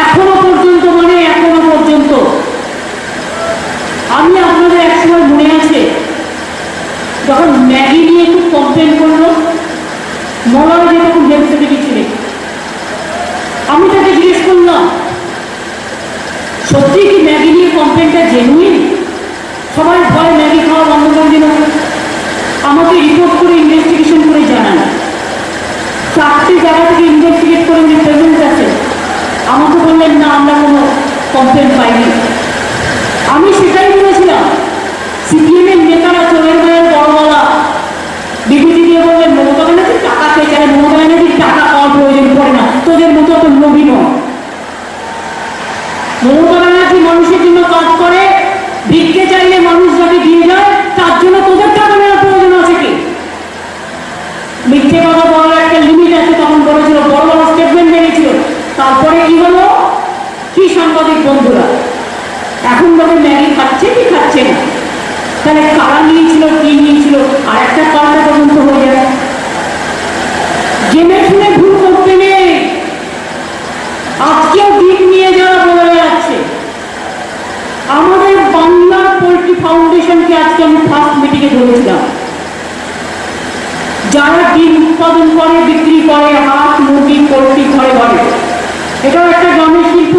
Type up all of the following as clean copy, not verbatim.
এখনো পর্যন্ত আমি আপনাদের একসময় মনে আছে যখন ম্যাগি নিয়ে একটু কমপ্লেন করলো, মলয় যে তখন হেলথ সেক্রেটারি ছিলেন, আমি তাকে জিজ্ঞেস করলাম সত্যি কি ম্যাগি নিয়ে কমপ্লেনটা জেনুইন? সবাই ভয় ম্যাগি খাওয়া বন্ধ করে দিল। আমাকে রিপোর্ট করে ইনভেস্টিগেশন করে জানান, 4টে জায়গা থেকে ইনভেস্টিগেট করে উনি প্রেজেন্ট আছে। আমাকে বললেন না, আমরা কোনো কমপ্লেন পাইনি। আমি সেটাই বলেছিলাম। সিপিএমের নেতারা চোরের গায়ের বড়ওয়ালা বিবৃতি দিয়ে বললেন মমতা ব্যানার্জি টাকা খেয়েছে, মমতা ব্যানার্জির টাকা পাওয়ার প্রয়োজন পড়ে না, তোদের মতো তো লোভী নয়। মমতা ব্যানার্জি মানুষের জন্য কাজ করে, ভিক্ষে চাইলে মানুষ যাকে দিয়ে যায়, তার জন্য তোদের টাকা নেওয়ার প্রয়োজন আছে কি? মিথ্যে কথা বলার একটা লিমিট আছে, তখন বলেছিল, বড় বড় স্টেটমেন্ট বেরিয়েছিল। তারপরে কি হলো? কি সাংবাদিক বন্ধুরা এখন লোকে ম্যাগি খাচ্ছে কি খাচ্ছে না, তাহলে কারা নিয়েছিল কি নিয়েছিল আর একটা পাল্টা তদন্ত হয়ে যায়। জেনে শুনে ভুল করতে নেই। আজকেও দিক নিয়ে যারা বলে বেড়াচ্ছে, আমাদের বাংলার পোল্ট্রি ফাউন্ডেশনকে আজকে আমি ফার্স্ট মিটিংয়ে ধরেছিলাম। যারা ডিম উৎপাদন করে, বিক্রি করে, হাঁস মুরগি পোল্ট্রি ঘরে ঘরে, এটাও একটা গ্রামের শিল্প।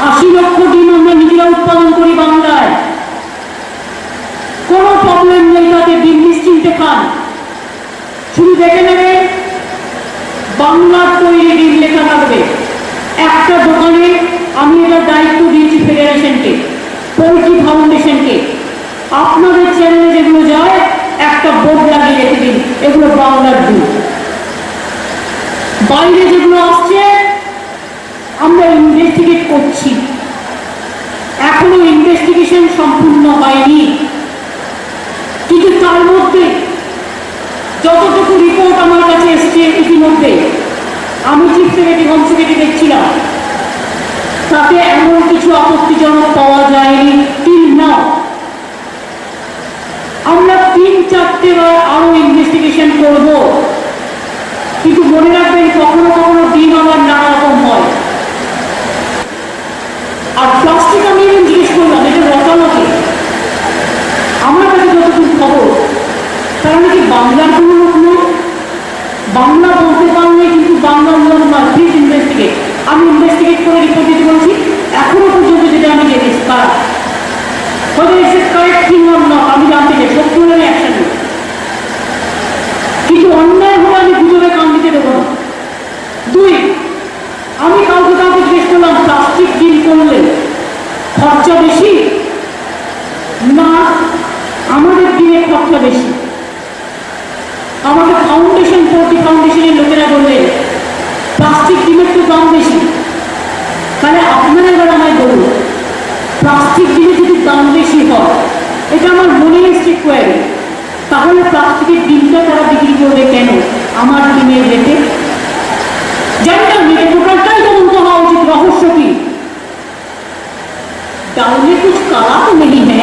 80 লক্ষ ডিম আমরা নিজেরা উৎপাদন করি বাংলায়, কোনো প্রবলেম নেই তাতে, ডিম নিশ্চিন্তে খান। শুধু দেখে নেবে বাংলার তৈরি ডিম লেখা থাকবে একটা দোকানে। আমি এটা দায়িত্ব দিয়েছি ফেডারেশনকে, পোল্ট্রি ফাউন্ডেশনকে, আপনাদের চ্যানেলে যেগুলো যায় একটা বোর্ড লাগিয়ে রেখে দিন, এগুলো বাংলার ডিম। বাইরে যেগুলো আসছে আমরা ইনভেস্টিগেট করছি, এখনো ইনভেস্টিগেশন সম্পূর্ণ হয়নি, কিন্তু তার মধ্যে যতটুকু রিপোর্ট আমার কাছে এসছে ইতিমধ্যে, আমি চিফ সেক্রেটারি হোম সেক্রেটারি দেখছিলাম, তাতে এমন কিছু আপত্তিজনক পাওয়া যায়নি টিল নাও। আমরা 3-4টে বার আরো ইনভেস্টিগেশন করব, কিন্তু মনে রাখবেন কখনো কখনো ডিম আবার নানা রকম হয়। আর প্লাস্টিক আমি even জিজ্ঞেস করলাম এটা রটানোকে, আমার কাছে যতটুকু খবর তারা নাকি বাংলার কোনো লোক নয়, বাংলা বলতে পারলে কিন্তু বাংলার লোক নয়। Please investigate. আমি ইনভেস্টিগেট করে রিপোর্ট দিতে বলছি, এখনো পর্যন্ত যেটা আমি দেখেছি তারা কারেক্ট থিং অর নট আমি জানতে চাই, সত্যি হলে আমি অ্যাকশন নেব, কিন্তু অন্যায় হলে আমি গুজবে কান দিতে দেবো না। 2, আমি কাউকে জিজ্ঞেস করলাম প্লাস্টিক ডিল করলে খরচা বেশি না আমাদের ডিমের খরচা বেশি? আমাকে ফাউন্ডেশন পোল্ট্রি ফাউন্ডেশনের লোকেরা বললেন প্লাস্টিক ডিমের তো দাম বেশি। তাহলে আপনারা এবার আমায় বলুন, প্লাস্টিক ডিমের যদি দাম বেশি হয়, এটা আমার মনে এসছে কোয়ারি, তাহলে প্লাস্টিকের ডিমটা তারা বিক্রি করবে কেন আমার ডিমের রেটে? জানি না, মেরে টোটালটাই তদন্ত হওয়া উচিত। রহস্য কি? ডাউনে কুछ काला तो नहीं है।